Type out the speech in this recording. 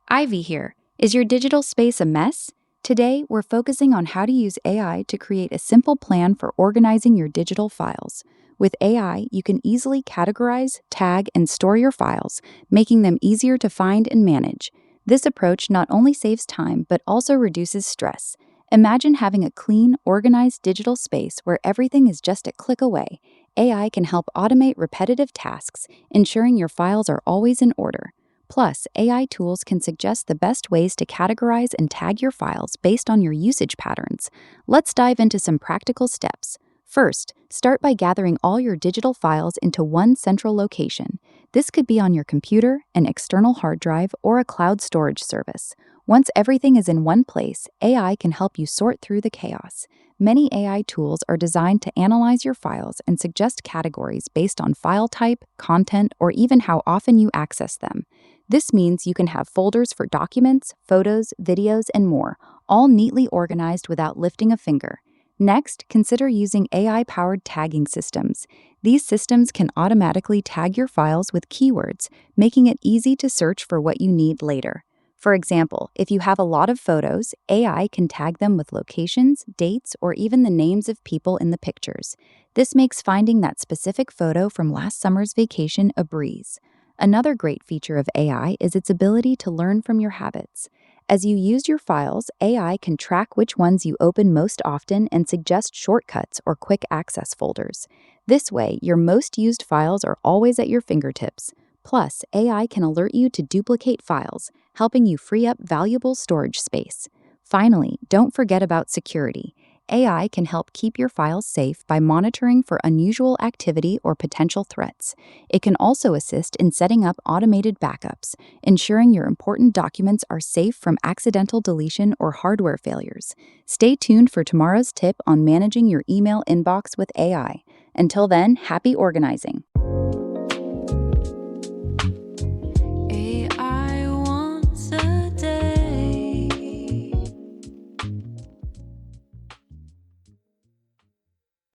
Ivy here. Is your digital space a mess? Today, we're focusing on how to use AI to create a simple plan for organizing your digital files. With AI, you can easily categorize, tag, and store your files, making them easier to find and manage. This approach not only saves time, but also reduces stress. Imagine having a clean, organized digital space where everything is just a click away. AI can help automate repetitive tasks, ensuring your files are always in order. Plus, AI tools can suggest the best ways to categorize and tag your files based on your usage patterns. Let's dive into some practical steps. First, start by gathering all your digital files into one central location. This could be on your computer, an external hard drive, or a cloud storage service. Once everything is in one place, AI can help you sort through the chaos. Many AI tools are designed to analyze your files and suggest categories based on file type, content, or even how often you access them. This means you can have folders for documents, photos, videos, and more, all neatly organized without lifting a finger. Next, consider using AI-powered tagging systems. These systems can automatically tag your files with keywords, making it easy to search for what you need later. For example, if you have a lot of photos, AI can tag them with locations, dates, or even the names of people in the pictures. This makes finding that specific photo from last summer's vacation a breeze. Another great feature of AI is its ability to learn from your habits. As you use your files, AI can track which ones you open most often and suggest shortcuts or quick access folders. This way, your most used files are always at your fingertips. Plus, AI can alert you to duplicate files, helping you free up valuable storage space. Finally, don't forget about security. AI can help keep your files safe by monitoring for unusual activity or potential threats. It can also assist in setting up automated backups, ensuring your important documents are safe from accidental deletion or hardware failures. Stay tuned for tomorrow's tip on managing your email inbox with AI. Until then, happy organizing.